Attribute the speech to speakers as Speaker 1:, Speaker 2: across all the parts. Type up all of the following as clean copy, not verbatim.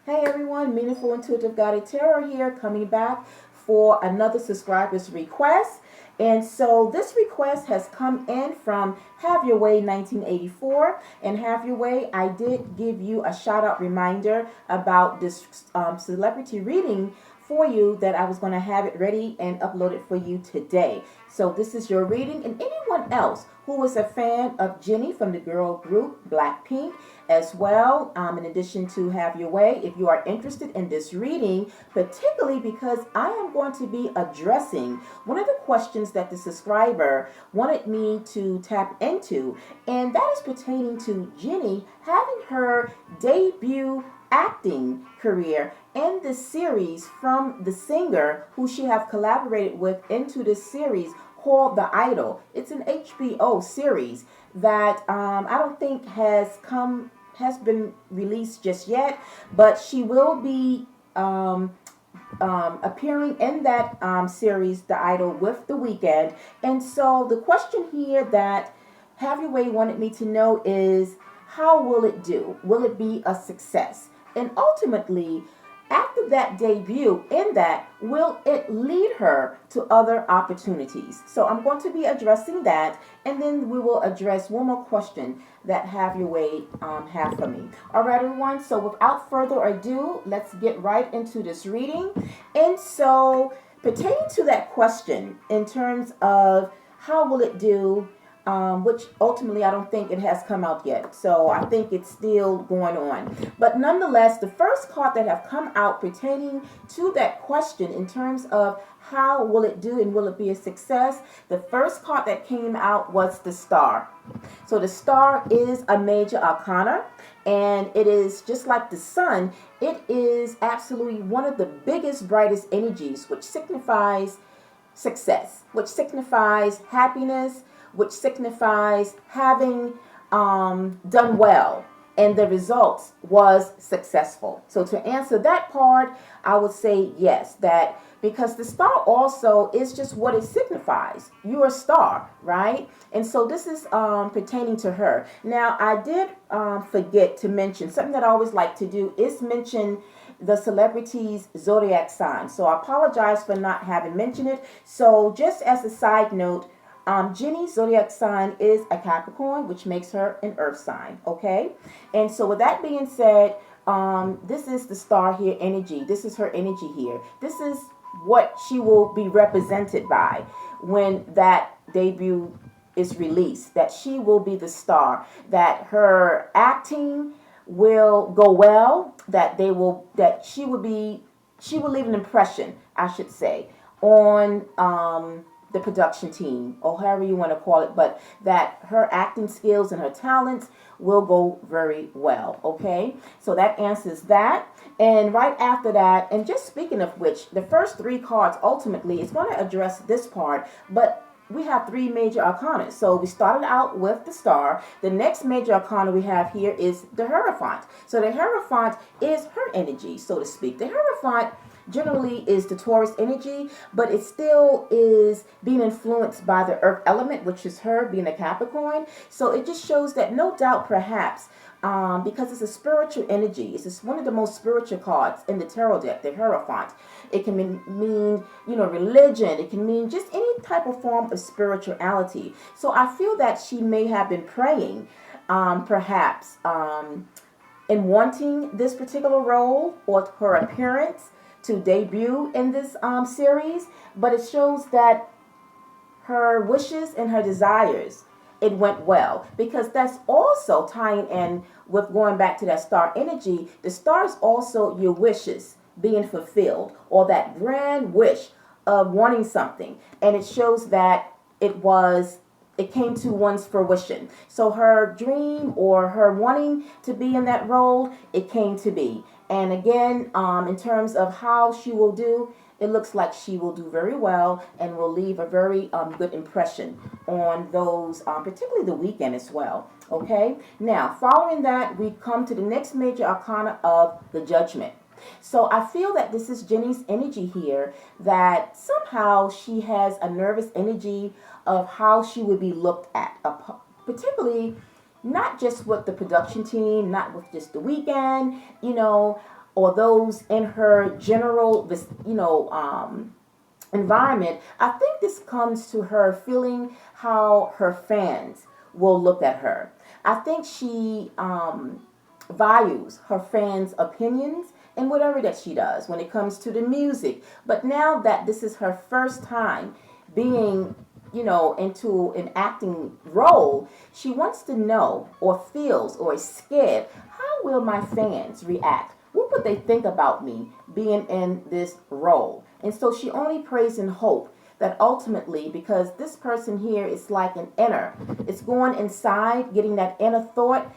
Speaker 1: Hey everyone, Meaningful Intuitive Guided Tarot here, coming back for another subscriber's request. And so this request has come in from Have Your Way 1984. And Have Your Way, I did give you a shout out reminder about this celebrity reading for you that I was going to have it ready and upload it for you today. So this is your reading, and anyone else who is a fan of Jennie from the girl group BlackPink as well, in addition to Have Your Way, if you are interested in this reading, particularly because I am going to be addressing one of the questions that the subscriber wanted me to tap into, and that is pertaining to Jennie having her debut acting career in this series from the singer who she have collaborated with into this series called The Idol. It's an HBO series that I don't think has been released just yet, but she will be appearing in that series, The Idol, with The Weeknd. And so the question here that Have Your Way wanted me to know is, how will it do? Will it be a success? And ultimately, after that debut in that, will it lead her to other opportunities? So I'm going to be addressing that, and then we will address one more question that Have Your Way have for me. All right, everyone. So without further ado, let's get right into this reading. And so pertaining to that question in terms of how will it do, which ultimately I don't think it has come out yet. So I think it's still going on. But nonetheless, the first card that have come out pertaining to that question in terms of how will it do and will it be a success, the first card that came out was the Star. So the Star is a major arcana, and it is just like the sun. It is absolutely one of the biggest, brightest energies, which signifies success, which signifies happiness, which signifies having done well, and the results was successful. So to answer that part, I would say yes, that because the star also is just what it signifies. You're a star, right? And so this is pertaining to her. Now, I did forget to mention something that I always like to do is mention the celebrity's zodiac sign. So I apologize for not having mentioned it. So just as a side note, Jennie's zodiac sign is a Capricorn, which makes her an earth sign, okay? And so with that being said, this is the star here energy. This is her energy here. This is what she will be represented by when that debut is released, that she will be the star, that her acting will go well, that she will leave an impression, I should say, on the production team, or however you want to call it, but that her acting skills and her talents will go very well, okay? So that answers that. And right after that, and just speaking of which, the first three cards ultimately is going to address this part, but we have three major arcana. So we started out with the Star. The next major arcana we have here is the Hierophant. So the Hierophant is her energy, so to speak. The Hierophant generally is the Taurus energy, but it still is being influenced by the earth element, which is her being a Capricorn. So it just shows that no doubt perhaps, because it's a spiritual energy, it's just one of the most spiritual cards in the tarot deck, the Hierophant. It can mean religion. It can mean just any type of form of spirituality. So I feel that she may have been praying, perhaps, in wanting this particular role or her appearance to debut in this series, but it shows that her wishes and her desires, it went well, because that's also tying in with going back to that star energy. The star is also your wishes being fulfilled, or that grand wish of wanting something, and it shows that it came to one's fruition. So her dream or her wanting to be in that role, it came to be. And again, in terms of how she will do, it looks like she will do very well and will leave a very good impression on those, particularly the weekend as well. Okay, now following that, we come to the next major arcana of the Judgment. So I feel that this is Jennie's energy here, that somehow she has a nervous energy of how she would be looked at, particularly not just with the production team, not with just the weekend, or those in her general, environment, I think this comes to her feeling how her fans will look at her. I think she values her fans' opinions in whatever that she does when it comes to the music. But now that this is her first time being, into an acting role, she wants to know or feels or is scared, how will my fans react? What would they think about me being in this role? And so she only prays and hope that ultimately, because this person here is like an inner, it's going inside, getting that inner thought,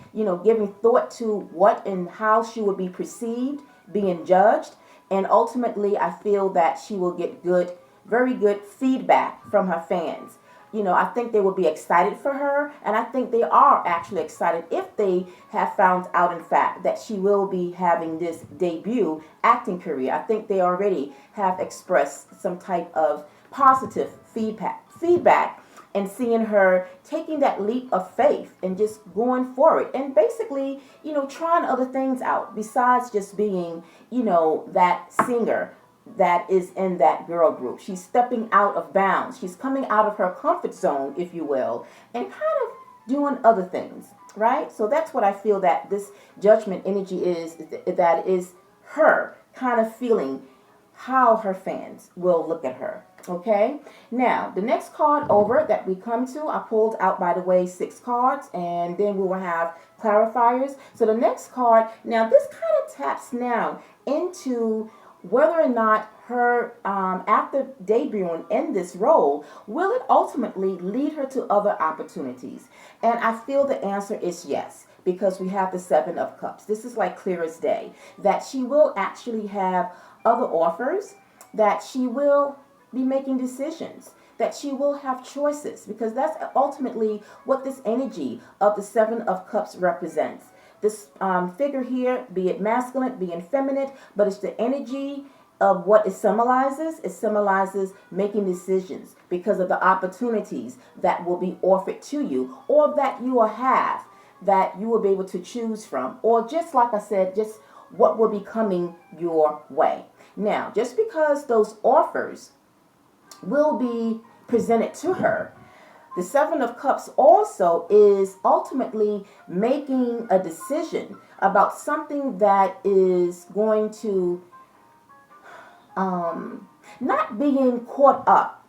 Speaker 1: giving thought to what and how she will be perceived, being judged. And ultimately, I feel that she will get good, very good feedback from her fans. I think they will be excited for her, and I think they are actually excited if they have found out, in fact, that she will be having this debut acting career. I think they already have expressed some type of positive feedback and seeing her taking that leap of faith and just going for it and basically, trying other things out besides just being, that singer that is in that girl group. She's stepping out of bounds. She's coming out of her comfort zone, if you will, and kind of doing other things, right? So that's what I feel that this judgment energy is, that is her kind of feeling how her fans will look at her. Okay, now the next card over that we come to, I pulled out, by the way, 6 cards, and then we will have clarifiers. So the next card, now this kind of taps now into whether or not her, after debuting in this role, will it ultimately lead her to other opportunities? And I feel the answer is yes, because we have the 7 of Cups. This is like clear as day, that she will actually have other offers, that she will be making decisions, that she will have choices, because that's ultimately what this energy of the 7 of Cups represents. This figure here, be it masculine, be it feminine, but it's the energy of what it symbolizes. It symbolizes making decisions because of the opportunities that will be offered to you, or that you will have, that you will be able to choose from, or just like I said, just what will be coming your way. Now, just because those offers will be presented to her, the 7 of Cups also is ultimately making a decision about something that is going to not being caught up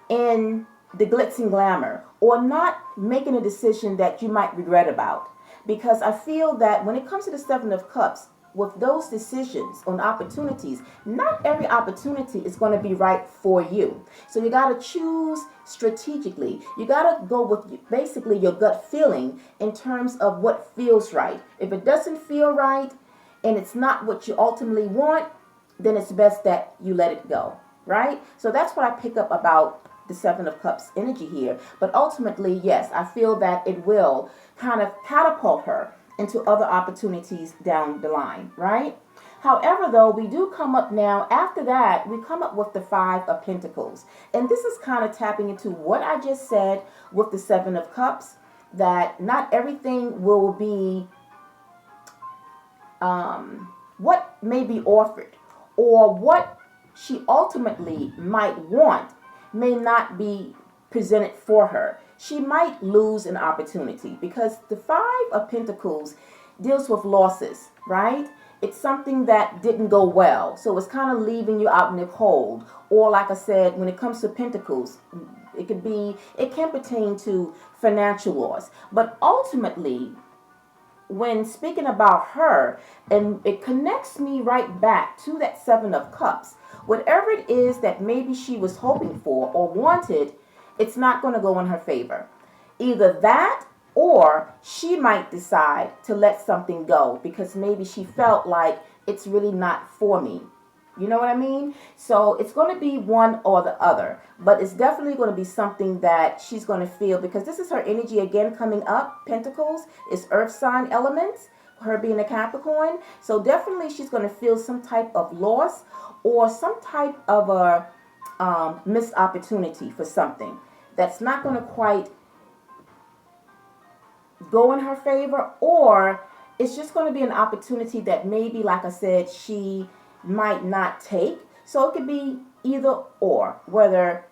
Speaker 1: in the glitz and glamour, or not making a decision that you might regret about. Because I feel that when it comes to the 7 of Cups, with those decisions on opportunities, not every opportunity is going to be right for you. So you got to choose strategically. You got to go with basically your gut feeling in terms of what feels right. If it doesn't feel right and it's not what you ultimately want, then it's best that you let it go, right? So that's what I pick up about the 7 of Cups energy here. But ultimately, yes, I feel that it will kind of catapult her into other opportunities down the line, right? However, though, we do come up now, after that, we come up with the 5 of Pentacles. And this is kind of tapping into what I just said with the 7 of Cups, that not everything will be what may be offered, or what she ultimately might want may not be presented for her. She might lose an opportunity, because the 5 of Pentacles deals with losses, right? It's something that didn't go well, so it's kind of leaving you out in the cold. Or like I said, when it comes to Pentacles, it can pertain to financial loss. But ultimately, when speaking about her, and it connects me right back to that 7 of Cups, whatever it is that maybe she was hoping for or wanted, it's not going to go in her favor. Either that, or she might decide to let something go because maybe she felt like it's really not for me. You know what I mean? So it's going to be one or the other, but it's definitely going to be something that she's going to feel, because this is her energy again coming up. Pentacles is earth sign elements, her being a Capricorn. So definitely she's going to feel some type of loss, or some type of a missed opportunity for something that's not going to quite go in her favor, or it's just going to be an opportunity that maybe, like I said, she might not take. So it could be either or, whether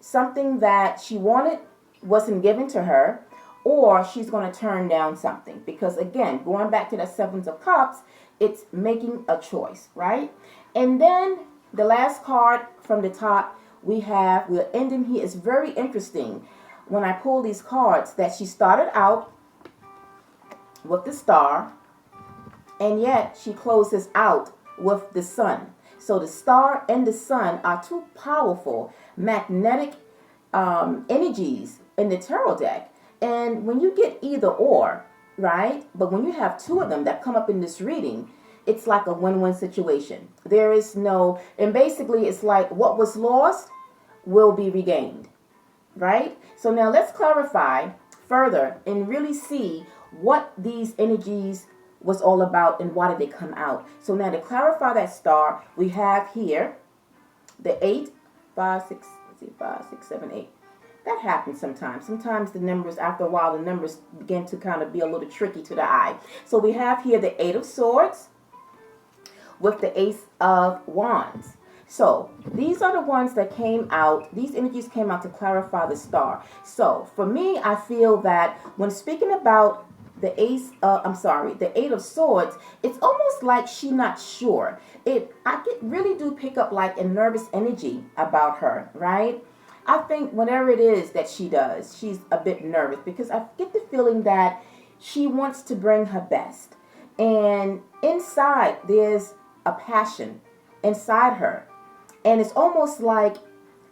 Speaker 1: something that she wanted wasn't given to her, or she's going to turn down something. Because again, going back to the Seven of Cups, it's making a choice, right? And then the last card from the top, we're ending here. It's very interesting when I pull these cards that she started out with the Star, and yet she closes out with the Sun. So the Star and the Sun are two powerful magnetic energies in the tarot deck. And when you get either or, right? But when you have two of them that come up in this reading, it's like a win-win situation. There is no, and basically it's like what was lost will be regained, right? So now let's clarify further and really see what these energies was all about and why did they come out. So now to clarify that Star, we have here the 8, 5, 6, let's see, 5, 6, 7, 8. That happens sometimes. Sometimes the numbers, after a while, the numbers begin to kind of be a little tricky to the eye. So we have here the 8 of Swords with the Ace of Wands. So these are the ones that came out. These energies came out to clarify the Star. So for me, I feel that when speaking about the the 8 of Swords, it's almost like she's not sure. Really do pick up like a nervous energy about her, right? I think whatever it is that she does, she's a bit nervous because I get the feeling that she wants to bring her best. And inside, there's a passion inside her. And it's almost like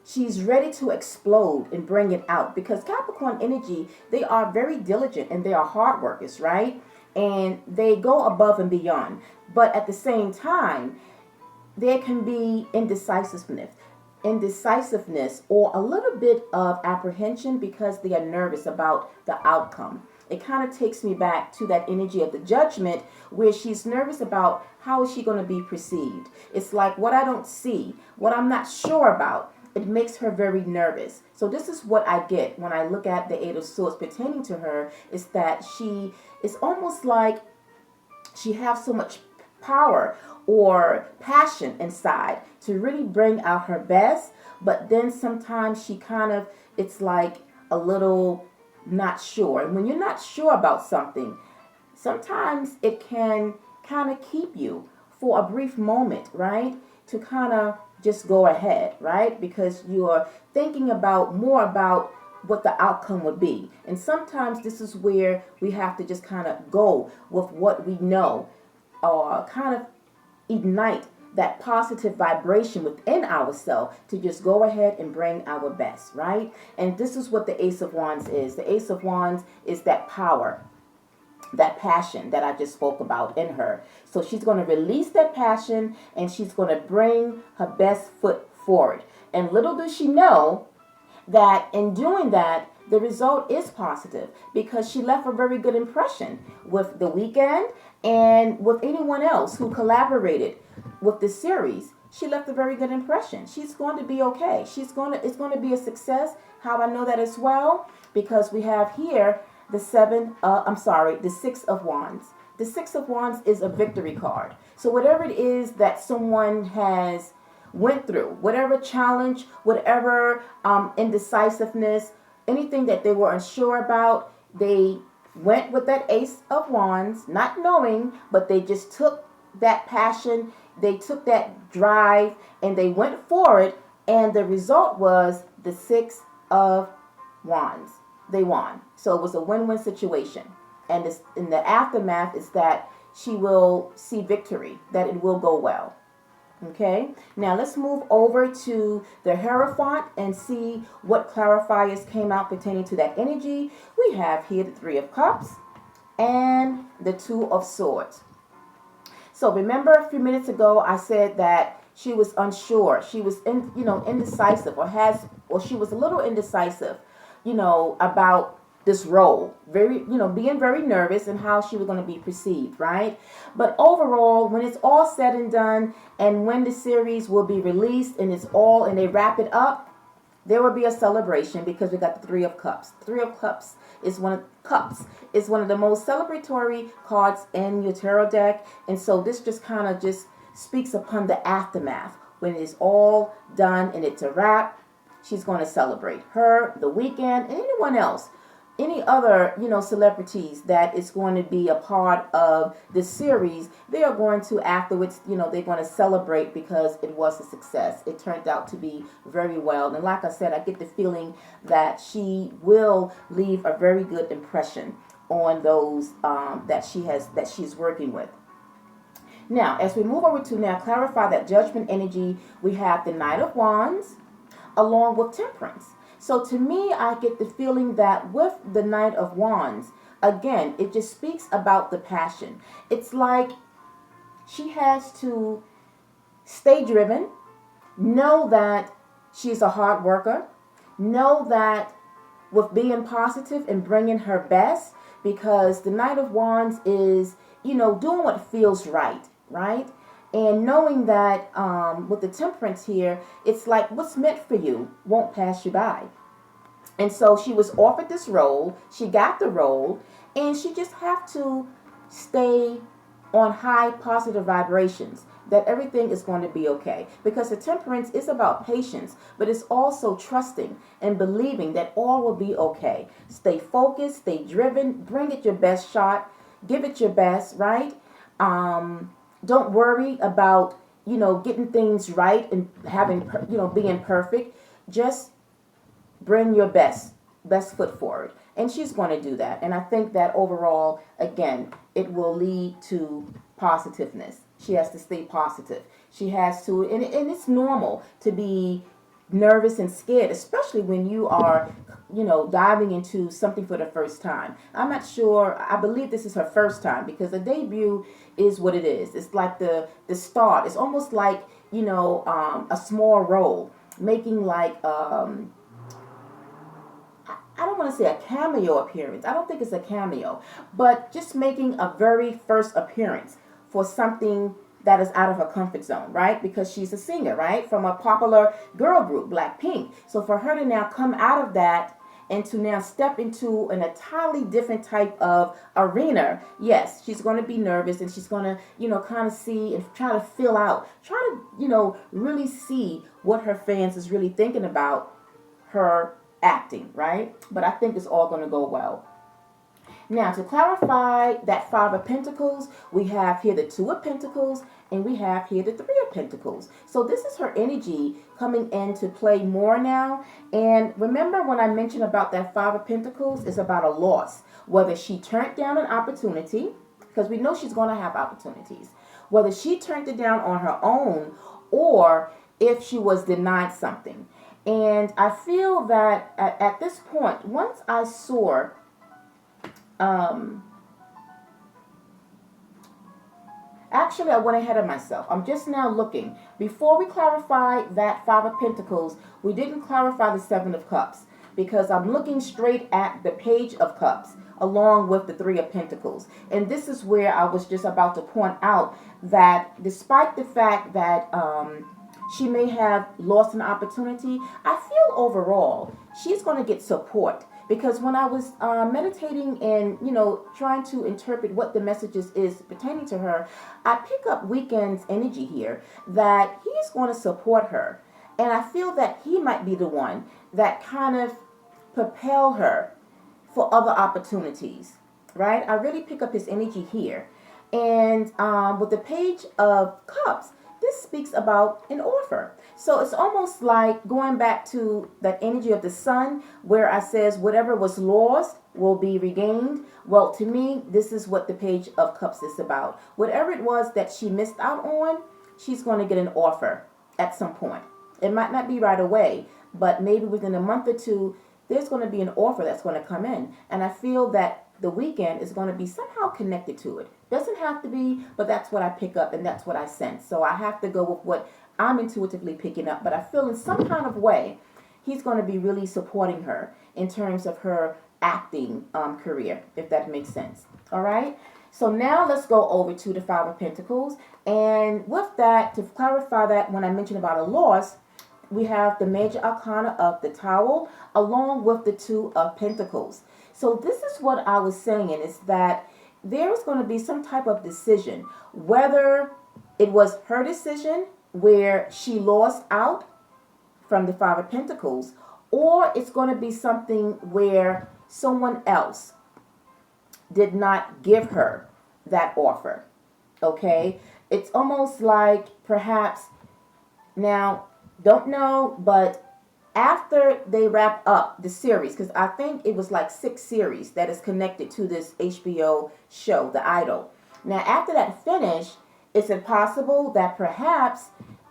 Speaker 1: she's ready to explode and bring it out, because Capricorn energy, they are very diligent and they are hard workers, right? And they go above and beyond. But at the same time, there can be indecisiveness or a little bit of apprehension because they are nervous about the outcome. It kind of takes me back to that energy of the Judgment, where she's nervous about how is she going to be perceived. It's like what I don't see, what I'm not sure about. It makes her very nervous. So this is what I get when I look at the 8 of Swords pertaining to her, is that she is almost like she has so much power or passion inside to really bring out her best, but then sometimes she kind of, it's like a little not sure. And when you're not sure about something, sometimes it can kind of keep you for a brief moment, right? To kind of just go ahead, right? Because you're thinking about more about what the outcome would be. And sometimes this is where we have to just kind of go with what we know, or kind of ignite that positive vibration within ourselves to just go ahead and bring our best, right? And this is what the Ace of Wands is. The Ace of Wands is that power, that passion that I just spoke about in her. So she's going to release that passion and she's going to bring her best foot forward. And little does she know that in doing that, the result is positive, because she left a very good impression with The Weeknd and with anyone else who collaborated with the series. She left a very good impression. She's going to be okay. It's going to be a success. How I know that as well? Because we have here the 6 of Wands. The 6 of Wands is a victory card. So whatever it is that someone has went through, whatever challenge, whatever indecisiveness, anything that they were unsure about, they went with that Ace of Wands, not knowing, but they just took that passion, they took that drive, and they went for it, and the result was the 6 of Wands. They won. So it was a win-win situation. And this, in the aftermath, is that she will see victory, that it will go well. Okay, now let's move over to the Hierophant and see what clarifiers came out pertaining to that energy. We have here the 3 of Cups and the 2 of Swords. So remember a few minutes ago I said that she was unsure. She was indecisive, or she was a little indecisive, about this role, being very nervous and how she was going to be perceived, right? But overall, when it's all said and done, and when the series will be released and they wrap it up, There will be a celebration because we got the Three of Cups. Three of Cups is one of the most celebratory cards in your tarot deck, and so this just kind of just speaks upon the aftermath when it's all done and it's a wrap. She's going to celebrate her, the weekend, and anyone else, any other, celebrities that is going to be a part of this series. They are going to afterwards, they're going to celebrate because it was a success. It turned out to be very well. And like I said, I get the feeling that she will leave a very good impression on those that she's working with. Now, as we move over to now clarify that judgment energy, we have the Knight of Wands along with Temperance. So to me, I get the feeling that with the Knight of Wands, again, it just speaks about the passion. It's like she has to stay driven, know that she's a hard worker, know that with being positive and bringing her best, because the Knight of Wands is, doing what feels right? And knowing that with the Temperance here, it's like what's meant for you won't pass you by. And so she was offered this role, she got the role, and she just have to stay on high positive vibrations, that everything is going to be okay. Because the Temperance is about patience, but it's also trusting and believing that all will be okay. Stay focused, stay driven, bring it your best shot, give it your best, right? Don't worry about, getting things right and having, being perfect. Just bring your best foot forward. And she's going to do that. And I think that overall, again, it will lead to positiveness. She has to stay positive. She has to, and it's normal to be nervous and scared, especially when you are, diving into something for the first time. I'm not sure. I believe this is her first time because the debut is what it is. It's like the start. It's almost like, a small role, making like, I don't want to say a cameo appearance. I don't think it's a cameo, but just making a very first appearance for something that is out of her comfort zone, right? Because she's a singer, right? From a popular girl group, BlackPink. So for her to now come out of that and to now step into an entirely different type of arena, yes, she's going to be nervous and she's going to, kind of see and try to fill out, try to, really see what her fans is really thinking about her acting, right? But I think it's all going to go well. Now, to clarify that Five of Pentacles, we have here the Two of Pentacles, and we have here the Three of Pentacles. So this is her energy coming into play more now. And remember when I mentioned about that Five of Pentacles, it's about a loss. Whether she turned down an opportunity, because we know she's going to have opportunities, whether she turned it down on her own or if she was denied something. And I feel that at this point, once I saw actually, I went ahead of myself. I'm just now looking. Before we clarify that Five of Pentacles, we didn't clarify the Seven of Cups because I'm looking straight at the Page of Cups along with the Three of Pentacles. And this is where I was just about to point out that despite the fact that she may have lost an opportunity, I feel overall she's going to get support. Because when I was meditating and, trying to interpret what the messages is pertaining to her, I pick up Weekend's energy here that he's going to support her. And I feel that he might be the one that kind of propel her for other opportunities, right? I really pick up his energy here. And with the Page of Cups, this speaks about an offer. So it's almost like going back to that energy of the sun where I says whatever was lost will be regained. Well, to me, this is what the Page of Cups is about. Whatever it was that she missed out on, she's going to get an offer at some point. It might not be right away, but maybe within a month or two, there's going to be an offer that's going to come in. And I feel that the Weekend is going to be somehow connected to it. Doesn't have to be, but that's what I pick up and that's what I sense. So I have to go with what I'm intuitively picking up. But I feel in some kind of way, he's going to be really supporting her in terms of her acting career, if that makes sense. All right. So now let's go over to the Five of Pentacles. And with that, to clarify that when I mentioned about a loss, we have the major arcana of the Tower along with the Two of Pentacles. So this is what I was saying is that there is going to be some type of decision, whether it was her decision where she lost out from the Five of Pentacles, or it's going to be something where someone else did not give her that offer. Okay? It's almost like perhaps now, don't know, but after they wrap up the series, because I think it was like 6 series that is connected to this HBO show, The Idol. Now, after that finish, it's possible that perhaps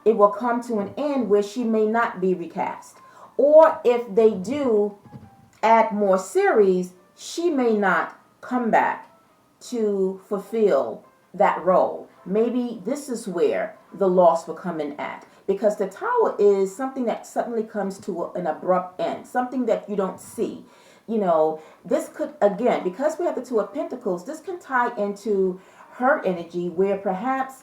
Speaker 1: it will come to an end where she may not be recast. Or if they do add more series, she may not come back to fulfill that role. Maybe this is where the loss will come in at. Because the Tower is something that suddenly comes to an abrupt end, something that you don't see. You know, this could, again, because we have the Two of Pentacles, this can tie into her energy where perhaps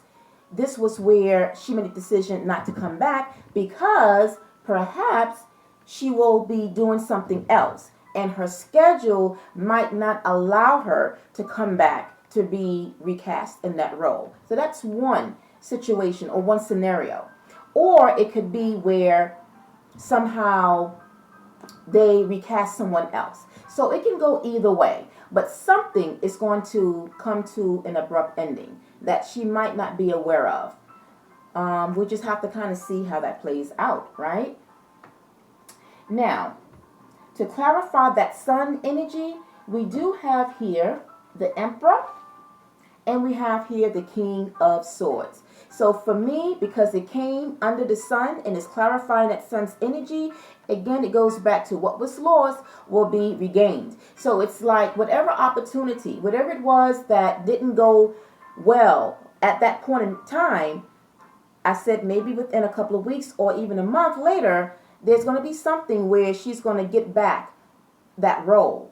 Speaker 1: this was where she made a decision not to come back because perhaps she will be doing something else and her schedule might not allow her to come back to be recast in that role. So that's one situation or one scenario. Or it could be where somehow they recast someone else. So it can go either way. But something is going to come to an abrupt ending that she might not be aware of. We just have to kind of see how that plays out, right? Now, to clarify that sun energy, we do have here the Emperor and we have here the King of Swords. So for me, because it came under the sun and is clarifying that sun's energy, again, it goes back to what was lost will be regained. So it's like whatever opportunity, whatever it was that didn't go well at that point in time, I said maybe within a couple of weeks or even a month later, there's going to be something where she's going to get back that role.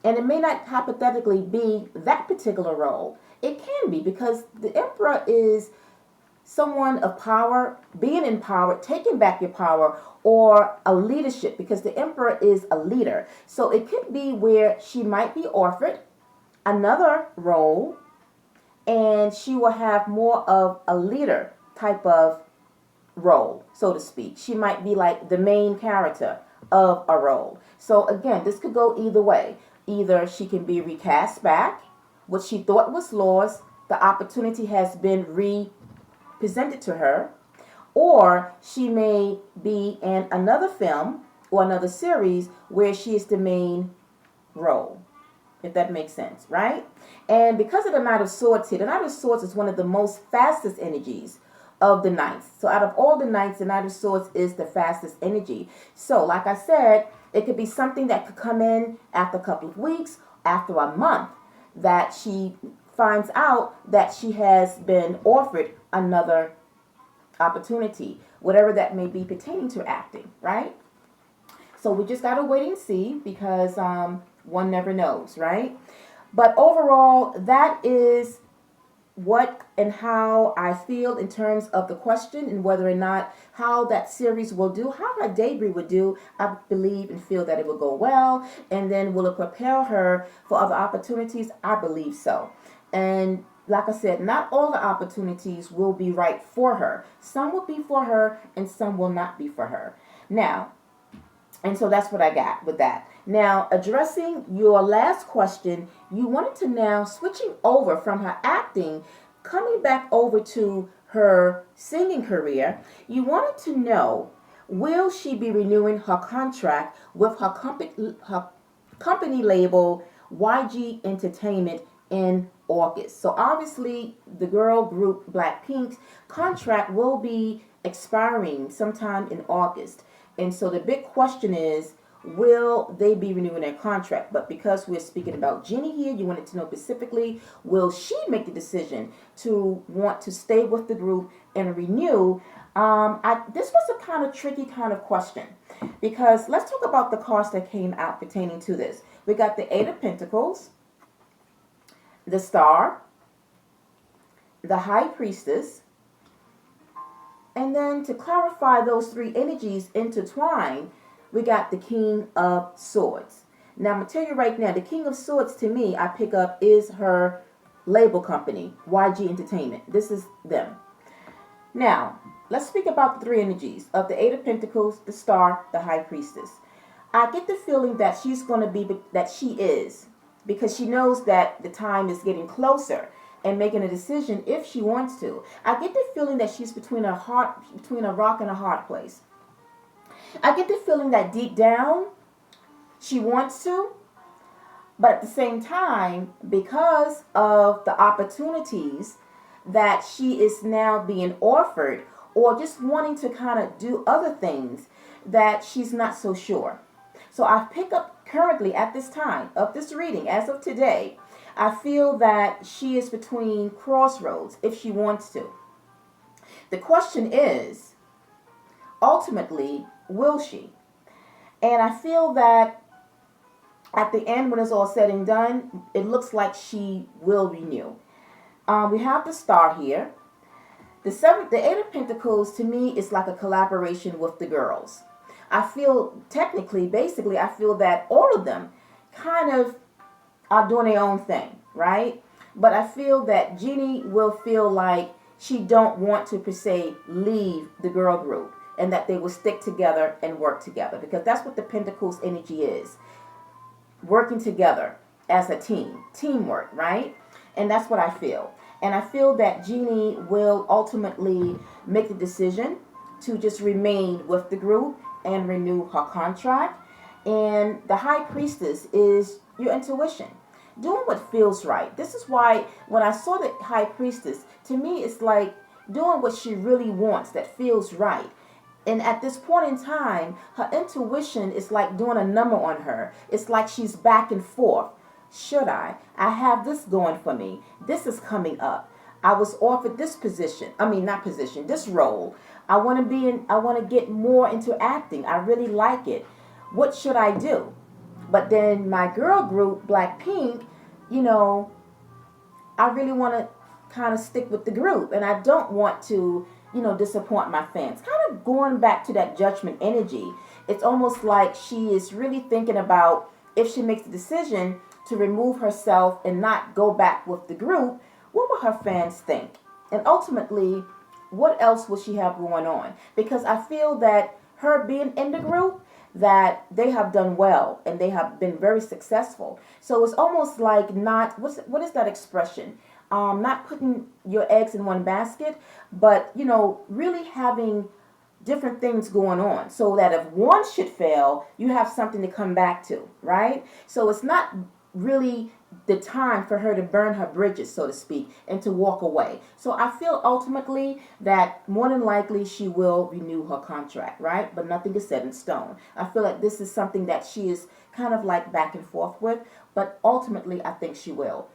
Speaker 1: And it may not hypothetically be that particular role. It can be because the Emperor is someone of power, being empowered, taking back your power, or a leadership, because the Emperor is a leader. So it could be where she might be offered another role and she will have more of a leader type of role, so to speak. She might be like the main character of a role. So again, this could go either way. Either she can be recast back, what she thought was lost, the opportunity has been presented to her, or she may be in another film or another series where she is the main role, if that makes sense, right? And because of the Knight of Swords here, the Knight of Swords is one of the most fastest energies of the knights. So out of all the knights, the Knight of Swords is the fastest energy. So like I said, it could be something that could come in after a couple of weeks, after a month, that she finds out that she has been offered another opportunity, whatever that may be pertaining to acting, right? So we just got to wait and see because one never knows, right? But overall, that is what and how I feel in terms of the question and whether or not how that series will do, how her debut would do. I believe and feel that it will go well. And then will it propel her for other opportunities? I believe so. And like I said, not all the opportunities will be right for her. Some will be for her and some will not be for her. Now, and so that's what I got with that. Now, addressing your last question, you wanted to now, switching over from her acting, coming back over to her singing career, you wanted to know, will she be renewing her contract with her company label, YG Entertainment, in August? So obviously, the girl group BlackPink's contract will be expiring sometime in August. And so the big question is, will they be renewing their contract? But because we're speaking about Jennie here, you wanted to know specifically, will she make the decision to want to stay with the group and renew? This was a kind of tricky kind of question because let's talk about the cards that came out pertaining to this. We got the Eight of Pentacles, the Star, the High Priestess, And then to clarify those three energies intertwined, we got the King of Swords. Now, I'm going to tell you right now, the King of Swords to me, I pick up is her label company, YG Entertainment. This is them. Now, let's speak about the three energies of the Eight of Pentacles, the Star, the High Priestess. I get the feeling that she's going to be, that she is, because she knows that the time is getting closer and making a decision if she wants to. I get the feeling that she's between a rock and a hard place. I get the feeling that deep down she wants to, but at the same time, because of the opportunities that she is now being offered, or just wanting to kind of do other things, that she's not so sure. So I pick up currently at this time of this reading, as of today, I feel that she is between crossroads if she wants to. The question is, ultimately, will she? And I feel that at the end, when it's all said and done, it looks like she will renew. We have the Star here. The Eight of Pentacles to me is like a collaboration with the girls. I feel technically, basically, I feel that all of them kind of are doing their own thing, right? But I feel that Jennie will feel like she don't want to, per se, leave the girl group, and that they will stick together and work together, because that's what the Pentacles energy is. Working together as a team. Teamwork, right? And that's what I feel. And I feel that Jennie will ultimately make the decision to just remain with the group and renew her contract. And the High Priestess is your intuition, doing what feels right. This is why when I saw the High Priestess, to me it's like doing what she really wants, that feels right. And at this point in time, her intuition is like doing a number on her. It's like she's back and forth. Should I? I have this going for me. This is coming up. I was offered this position. Not position, this role. I want to get more into acting. I really like it. What should I do? But then my girl group, BlackPink, I really want to kind of stick with the group, and I don't want to, disappoint my fans. Kind of going back to that judgment energy. It's almost like she is really thinking about if she makes the decision to remove herself and not go back with the group, what will her fans think? And ultimately, what else will she have going on? Because I feel that her being in the group, that they have done well and they have been very successful. So it's almost like not, what is that expression? Not putting your eggs in one basket, but, really having different things going on, so that if one should fail, you have something to come back to, right? So it's not really the time for her to burn her bridges, so to speak, and to walk away. So I feel ultimately that more than likely she will renew her contract, right? But nothing is set in stone. I feel like this is something that she is kind of like back and forth with, but ultimately I think she will.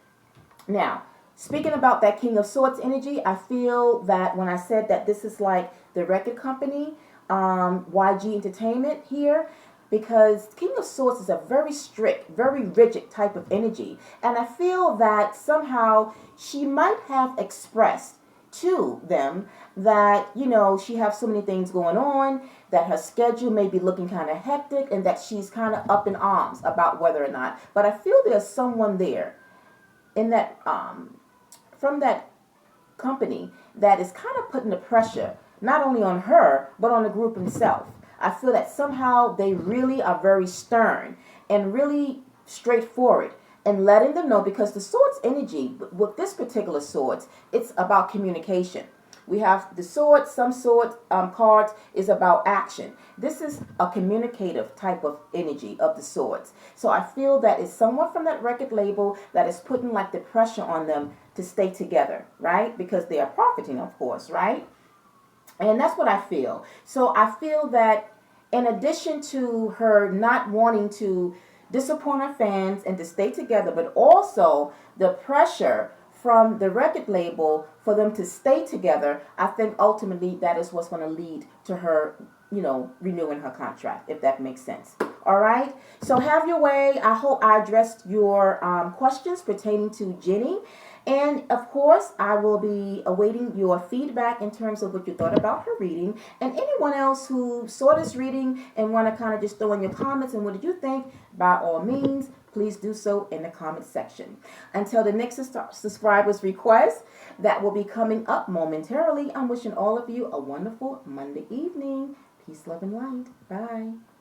Speaker 1: Now, speaking about that King of Swords energy, I feel that when I said that this is like the record company, YG Entertainment here, because King of Swords is a very strict, very rigid type of energy. And I feel that somehow she might have expressed to them that, she has so many things going on, that her schedule may be looking kind of hectic, and that she's kind of up in arms about whether or not. But I feel there's someone there in that, from that company, that is kind of putting the pressure, not only on her, but on the group itself. I feel that somehow they really are very stern and really straightforward and letting them know, because the swords energy, with this particular swords, it's about communication. We have the swords, some swords cards is about action. This is a communicative type of energy of the swords. So I feel that it's someone from that record label that is putting like the pressure on them to stay together, right? Because they are profiting, of course, right? And that's what I feel. So I feel that in addition to her not wanting to disappoint her fans and to stay together, but also the pressure from the record label for them to stay together, I think ultimately that is what's going to lead to her, renewing her contract, if that makes sense. All right. So have your way. I hope I addressed your questions pertaining to Jennie. And of course, I will be awaiting your feedback in terms of what you thought about her reading. And anyone else who saw this reading and want to kind of just throw in your comments and what did you think, by all means, please do so in the comment section. Until the next subscribers request that will be coming up momentarily, I'm wishing all of you a wonderful Monday evening. Peace, love, and light. Bye.